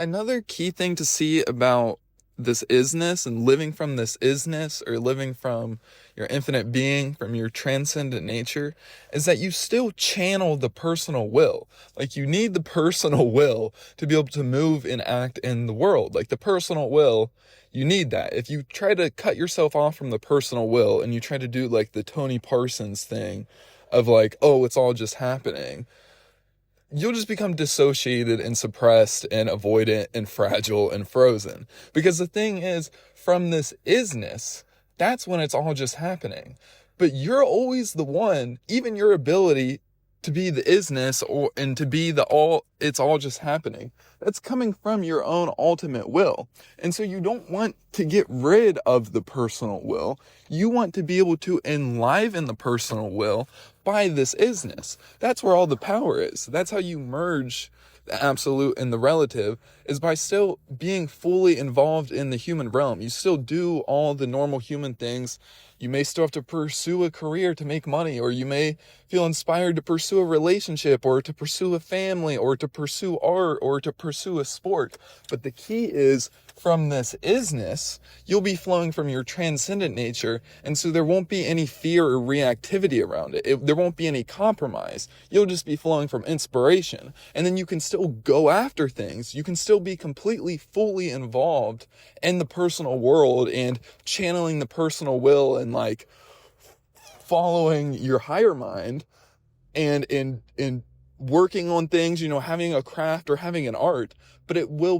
Another key thing to see about this isness and living from this isness, or living from your infinite being, from your transcendent nature, is that you still channel the personal will. Like, you need the personal will to be able to move and act in the world. Like, the personal will, you need that. If you try to cut yourself off from the personal will and you try to do like the Tony Parsons thing of like, oh, it's all just happening, you'll just become dissociated and suppressed and avoidant and fragile and frozen. Because the thing is, from this isness, that's when it's all just happening. But you're always the one, even your ability to be the isness and to be the all, it's all just happening, that's coming from your own ultimate will. And so you don't want to get rid of the personal will. You want to be able to enliven the personal will by this isness. That's where all the power is. That's how you merge the absolute and the relative, is by still being fully involved in the human realm. You still do all the normal human things. You may still have to pursue a career to make money, or you may feel inspired to pursue a relationship, or to pursue a family, or to pursue art, or to pursue a sport. But the key is, from this isness, you'll be flowing from your transcendent nature, and so there won't be any fear or reactivity around it. There won't be any compromise. You'll just be flowing from inspiration, and then you can still go after things. You can still be completely, fully involved in the personal world and channeling the personal will and like following your higher mind and working on things, having a craft or having an art, but it will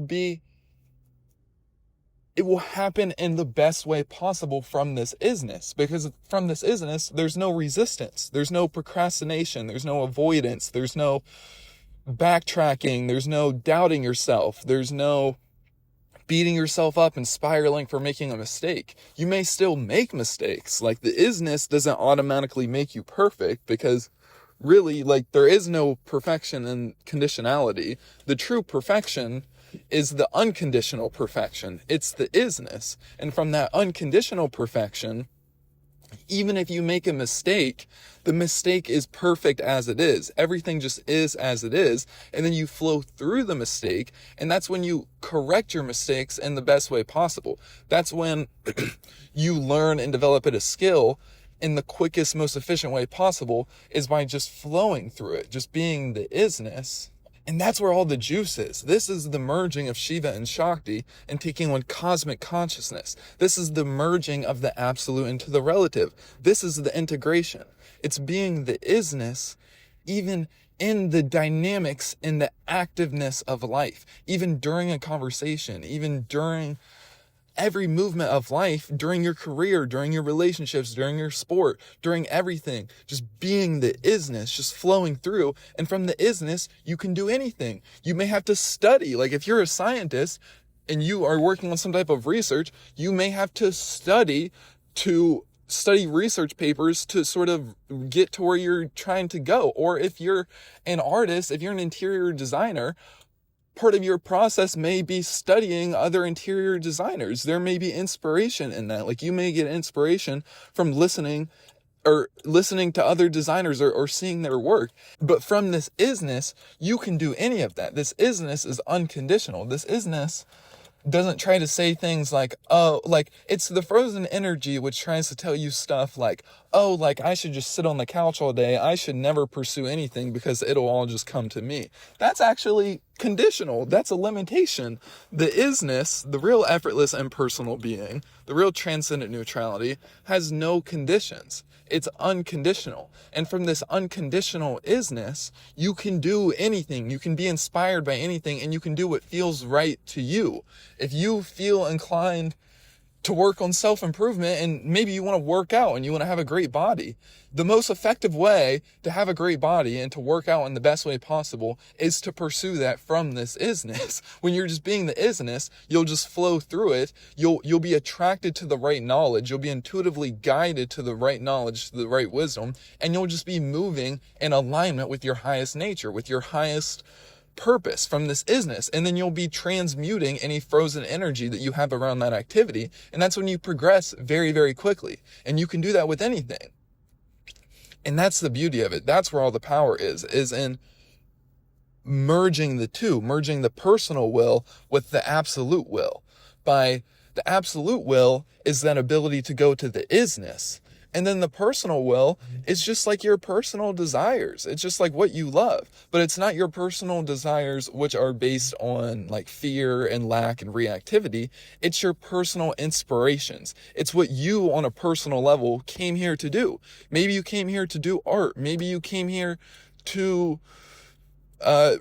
happen in the best way possible from this isness, because from this isness, there's no resistance, there's no procrastination, there's no avoidance, there's no backtracking, there's no doubting yourself, there's no beating yourself up and spiraling for making a mistake. You may still make mistakes. Like, the isness doesn't automatically make you perfect, because really, like, there is no perfection in conditionality. The true perfection is the unconditional perfection. It's the isness. And from that unconditional perfection, even if you make a mistake, the mistake is perfect as it is. Everything just is as it is. And then you flow through the mistake. And that's when you correct your mistakes in the best way possible. That's when you learn and develop it a skill in the quickest, most efficient way possible, is by just flowing through it, just being the isness. And that's where all the juice is. This is the merging of Shiva and Shakti and taking on cosmic consciousness. This is the merging of the absolute into the relative. This is the integration. It's being the isness, even in the dynamics, in the activeness of life, even during a conversation, even during every movement of life, during your career, during your relationships, during your sport, during everything, just being the isness, just flowing through. And from the isness, you can do anything. You may have to study. Like, if you're a scientist and you are working on some type of research, you may have to study research papers to sort of get to where you're trying to go. Or if you're an artist, if you're an interior designer, part of your process may be studying other interior designers. There may be inspiration in that. Like, you may get inspiration from listening to other designers or seeing their work. But from this isness, you can do any of that. This isness is unconditional. This isness doesn't try to say things like, oh, like, it's the frozen energy which tries to tell you stuff like, oh, like, I should just sit on the couch all day. I should never pursue anything because it'll all just come to me. That's actually conditional. That's a limitation. The isness, the real effortless impersonal being, the real transcendent neutrality, has no conditions. It's unconditional. And from this unconditional isness, you can do anything. You can be inspired by anything, and you can do what feels right to you. If you feel inclined to work on self-improvement, and maybe you want to work out and you want to have a great body, the most effective way to have a great body and to work out in the best way possible is to pursue that from this isness. When you're just being the isness, you'll just flow through it. You'll be attracted to the right knowledge. You'll be intuitively guided to the right knowledge, to the right wisdom, and you'll just be moving in alignment with your highest nature, with your highest purpose from this isness. And then you'll be transmuting any frozen energy that you have around that activity. And that's when you progress very, very quickly. And you can do that with anything. And that's the beauty of it. That's where all the power is in merging the two, merging the personal will with the absolute will. By the absolute will is that ability to go to the isness. And then the personal will is just like your personal desires. It's just like what you love. But it's not your personal desires which are based on like fear and lack and reactivity. It's your personal inspirations. It's what you on a personal level came here to do. Maybe you came here to do art. Maybe you came here to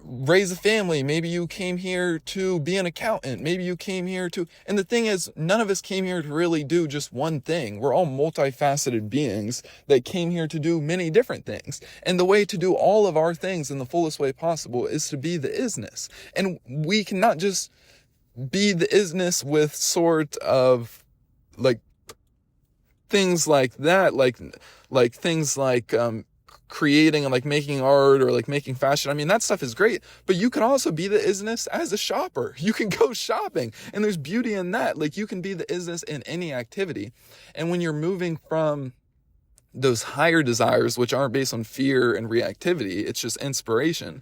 raise a family. Maybe you came here to be an accountant. Maybe you came here to, and the thing is, none of us came here to really do just one thing. We're all multifaceted beings that came here to do many different things. And the way to do all of our things in the fullest way possible is to be the isness. And we cannot just be the isness with sort of like things like that, like things like, creating and like making art or like making fashion. I mean, that stuff is great, but you can also be the isness as a shopper. You can go shopping and there's beauty in that. Like you can be the isness in any activity. And when you're moving from those higher desires, which aren't based on fear and reactivity, it's just inspiration,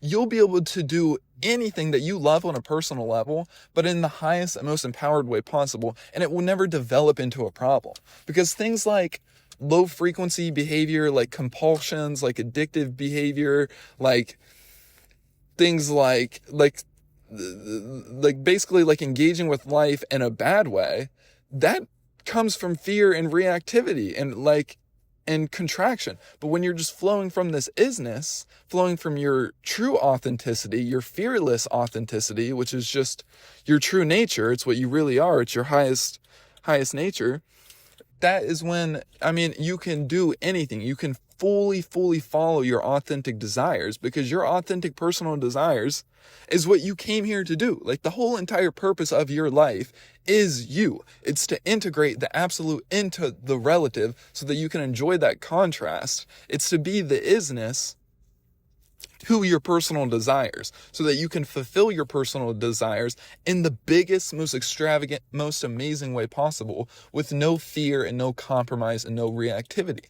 you'll be able to do anything that you love on a personal level, but in the highest and most empowered way possible. And it will never develop into a problem, because things like low frequency behavior, like compulsions, like addictive behavior, like things like basically like engaging with life in a bad way, that comes from fear and reactivity and contraction. But when you're just flowing from this isness, flowing from your true authenticity, your fearless authenticity, which is just your true nature, it's what you really are, it's your highest nature, that is when, I mean, you can do anything. You can fully follow your authentic desires, because your authentic personal desires is what you came here to do. Like the whole entire purpose of your life is you. It's to integrate the absolute into the relative so that you can enjoy that contrast. It's to be the isness to your personal desires so that you can fulfill your personal desires in the biggest, most extravagant, most amazing way possible, with no fear and no compromise and no reactivity.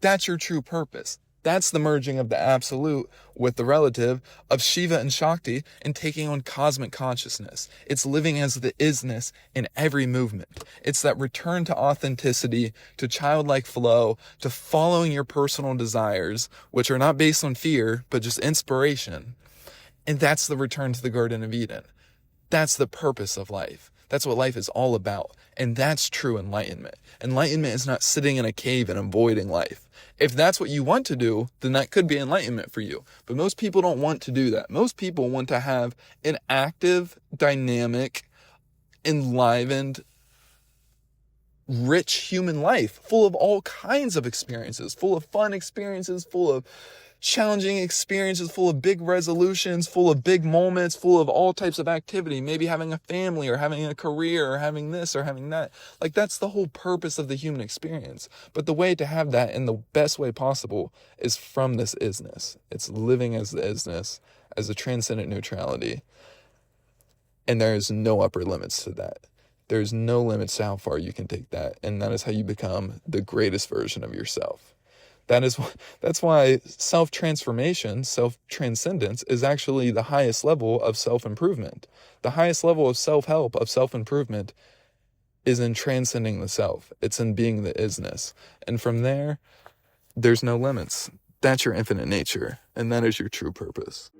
That's your true purpose. That's the merging of the absolute with the relative, of Shiva and Shakti, and taking on cosmic consciousness. It's living as the isness in every movement. It's that return to authenticity, to childlike flow, to following your personal desires, which are not based on fear, but just inspiration. And that's the return to the Garden of Eden. That's the purpose of life. That's what life is all about. And that's true enlightenment. Enlightenment is not sitting in a cave and avoiding life. If that's what you want to do, then that could be enlightenment for you. But most people don't want to do that. Most people want to have an active, dynamic, enlivened, rich human life, full of all kinds of experiences, full of fun experiences, full of challenging experiences, full of big resolutions, full of big moments, full of all types of activity, maybe having a family or having a career or having this or having that. Like that's the whole purpose of the human experience. But the way to have that in the best way possible is from this isness. It's living as the isness, as a transcendent neutrality. And there is no upper limits to that. There's no limits to how far you can take that. And that is how you become the greatest version of yourself. That's why self-transformation, self-transcendence is actually the highest level of self-improvement. The highest level of self-help, of self-improvement, is in transcending the self. It's in being the isness. And from there, there's no limits. That's your infinite nature, and that is your true purpose.